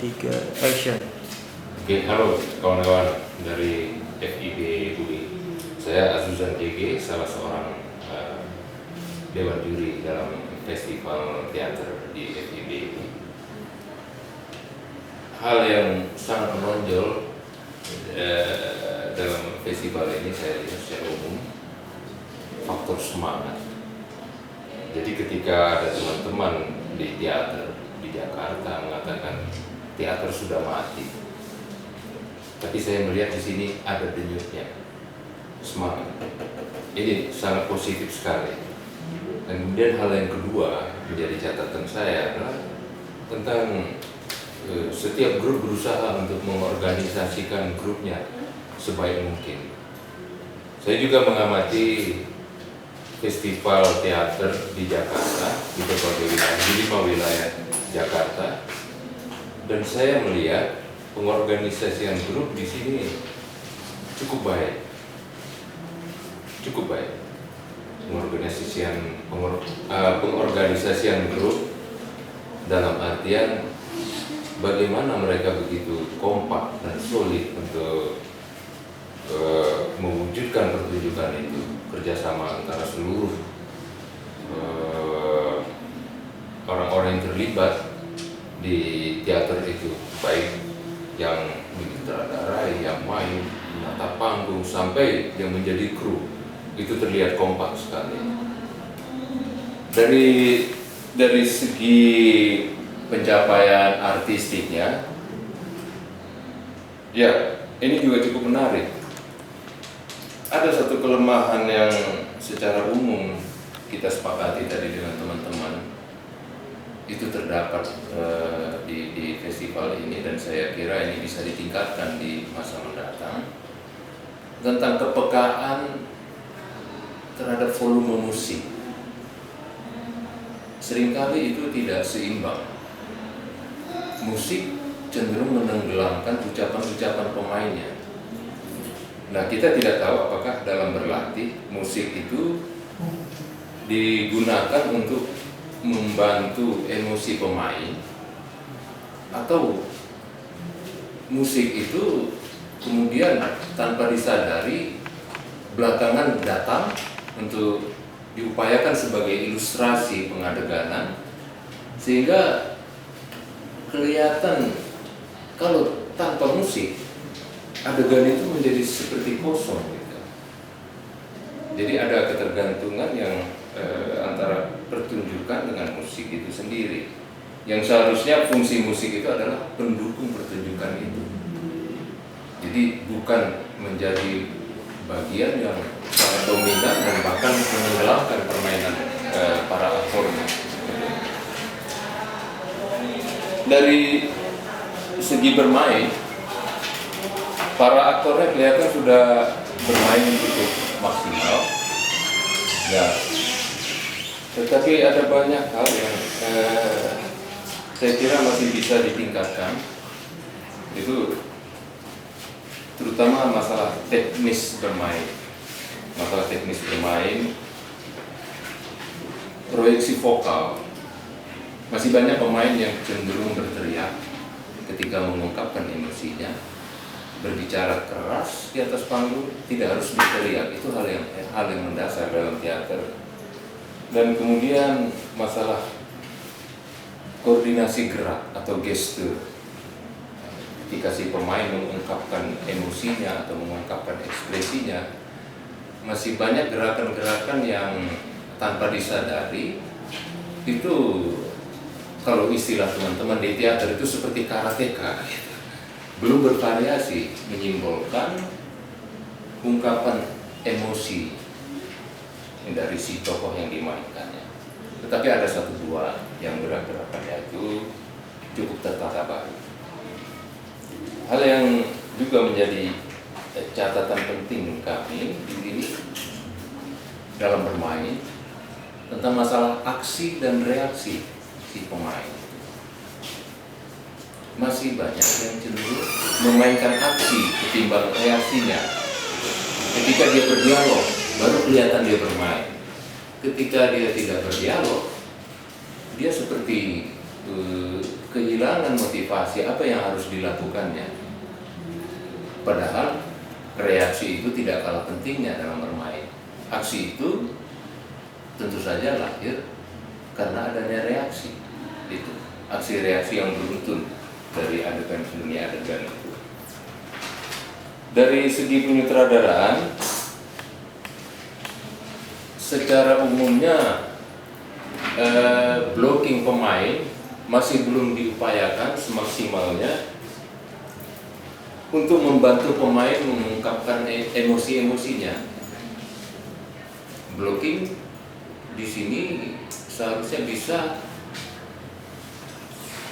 Tiga, action. Oke, halo kawan-kawan dari FIB UI. Saya Azuzan JG, salah seorang dewan juri dalam festival teater di FIB UI. Hal yang sangat menonjol dalam festival ini saya lihat secara umum faktor semangat. Jadi ketika ada teman-teman di teater di Jakarta mengatakan teater sudah mati, tapi saya melihat di sini ada denyutnya semangat. Ini sangat positif sekali. Dan kemudian hal yang kedua menjadi catatan saya adalah tentang setiap grup berusaha untuk mengorganisasikan grupnya sebaik mungkin. Saya juga mengamati festival teater di Jakarta, di berbagai wilayah, di 5 wilayah Jakarta, dan saya melihat pengorganisasian grup di sini cukup baik. Pengorganisasian grup dalam artian bagaimana mereka begitu kompak dan solid untuk mewujudkan pertunjukan itu, kerjasama antara seluruh orang-orang yang terlibat di teater itu, baik yang menyutradarai, yang main, menata panggung, sampai yang menjadi kru, itu terlihat kompak sekali. Dari segi pencapaian artistiknya, ya ini juga cukup menarik. Ada satu kelemahan yang secara umum kita sepakati tadi dengan teman-teman, itu terdapat di festival ini, dan saya kira ini bisa ditingkatkan di masa mendatang, tentang kepekaan terhadap volume musik. Seringkali itu tidak seimbang. Musik cenderung menenggelamkan ucapan-ucapan pemainnya. Nah, kita tidak tahu apakah dalam berlatih musik itu digunakan untuk membantu emosi pemain, atau musik itu kemudian tanpa disadari belakangan datang untuk diupayakan sebagai ilustrasi pengadeganan, sehingga kelihatan kalau tanpa musik adegan itu menjadi seperti kosong gitu. Jadi ada ketergantungan yang antara pertunjukan dengan musik itu sendiri, yang seharusnya fungsi musik itu adalah pendukung pertunjukan itu. Jadi bukan menjadi bagian yang sangat dominan dan bahkan menenggelamkan permainan para aktornya. Dari segi bermain, para aktornya kelihatan sudah bermain cukup maksimal, ya. Tetapi ada banyak hal yang saya kira masih bisa ditingkatkan. Itu terutama masalah teknis bermain. Proyeksi vokal. Masih banyak pemain yang cenderung berteriak ketika mengungkapkan emosinya. Berbicara keras di atas panggung, tidak harus berteriak. Itu hal yang mendasar dalam teater. Dan kemudian masalah koordinasi gerak atau gestur. Ketika si pemain mengungkapkan emosinya atau mengungkapkan ekspresinya, masih banyak gerakan-gerakan yang tanpa disadari itu, kalau istilah teman-teman di teater itu seperti karateka gitu. Belum bervariasi, menyimbolkan ungkapan emosi dari si tokoh yang dimainkannya. Tetapi ada satu dua yang gerakannya itu cukup tertata baik. Hal yang juga menjadi catatan penting kami di sini dalam bermain tentang masalah aksi dan reaksi si pemain. Masih banyak yang cenderung memainkan aksi ketimbang reaksinya. Ketika dia berdialog, baru kelihatan dia bermain. Ketika dia tidak berdialog, dia seperti kehilangan kehilangan motivasi apa yang harus dilakukannya. Padahal reaksi itu tidak kalah pentingnya dalam bermain. Aksi itu tentu saja lahir karena adanya reaksi. Itu aksi reaksi yang beruntun dari adegan demi adegan itu. Dari segi penyutradaraan, secara umumnya blocking pemain masih belum diupayakan semaksimalnya untuk membantu pemain mengungkapkan emosi-emosinya. Blocking di sini seharusnya bisa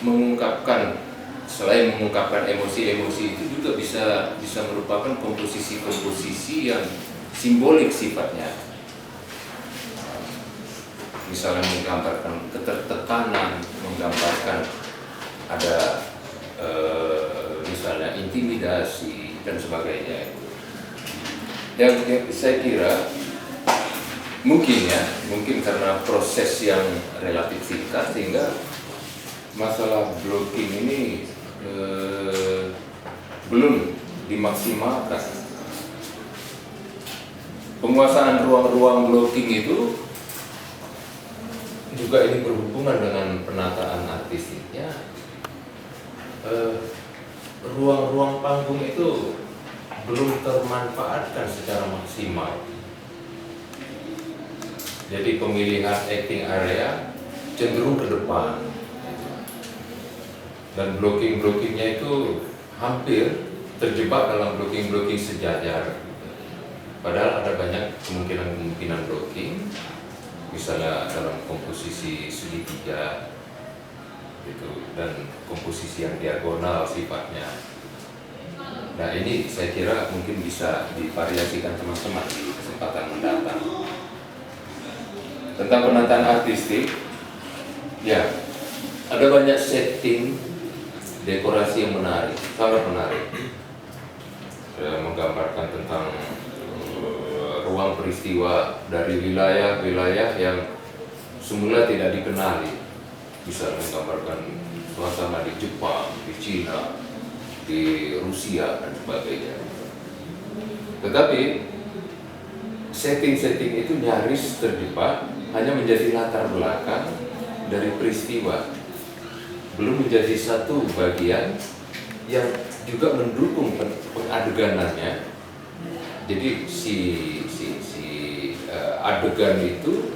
mengungkapkan, selain mengungkapkan emosi-emosi itu juga bisa merupakan komposisi-komposisi yang simbolik sifatnya. Misalnya menggambarkan ketertekanan, menggambarkan ada misalnya intimidasi dan sebagainya. Yang saya kira mungkin karena proses yang relatif singkat sehingga masalah blocking ini belum dimaksimalkan. Penguasaan ruang-ruang blocking itu juga ini berhubungan dengan penataan artistiknya. Ruang-ruang panggung itu belum termanfaatkan secara maksimal. Jadi pemilihan acting area cenderung ke depan. Dan blocking-blockingnya itu hampir terjebak dalam blocking-blocking sejajar. Padahal ada banyak kemungkinan blocking, misalnya dalam komposisi segitiga gitu, dan komposisi yang diagonal sifatnya. Nah ini saya kira mungkin bisa divariasikan teman-teman di kesempatan mendatang. Tentang penataan artistik, ya ada banyak setting dekorasi yang menarik, sangat menarik, menggambarkan tentang ruang peristiwa dari wilayah-wilayah yang semula tidak dikenali. Bisa menggambarkan suasana di Jepang, di Cina, di Rusia dan sebagainya. Tetapi setting-setting itu nyaris terjebak hanya menjadi latar belakang dari peristiwa, belum menjadi satu bagian yang juga mendukung pengadeganannya. Jadi si adegan itu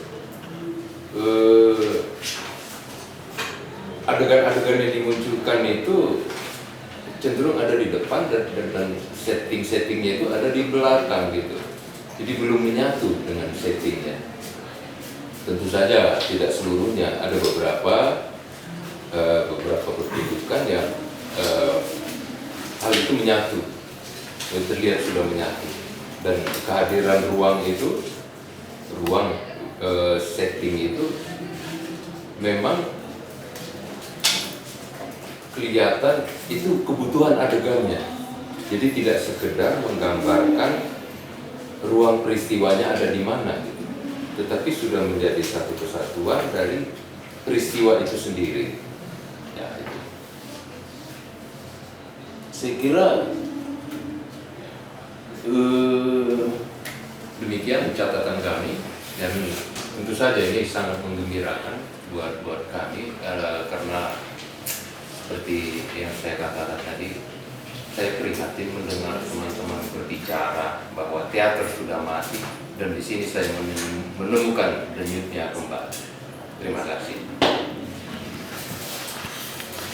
adegan-adegan yang dimunculkan itu cenderung ada di depan dan setting-settingnya itu ada di belakang gitu. Jadi belum menyatu dengan settingnya. Tentu saja tidak seluruhnya, ada beberapa pertunjukan yang hal itu menyatu, terlihat sudah menyatu, dan kehadiran ruang itu, setting itu memang kelihatan itu kebutuhan adegannya. Jadi tidak sekedar menggambarkan ruang peristiwanya ada di mana, gitu, tetapi sudah menjadi satu kesatuan dari peristiwa itu sendiri. Ya, itu. Saya kira demikian catatan kami, dan tentu saja ini sangat menggembirakan buat kami karena seperti yang saya katakan tadi, saya prihatin mendengar teman-teman berbicara bahwa teater sudah mati, dan di sini saya menemukan denyutnya kembali. Terima kasih.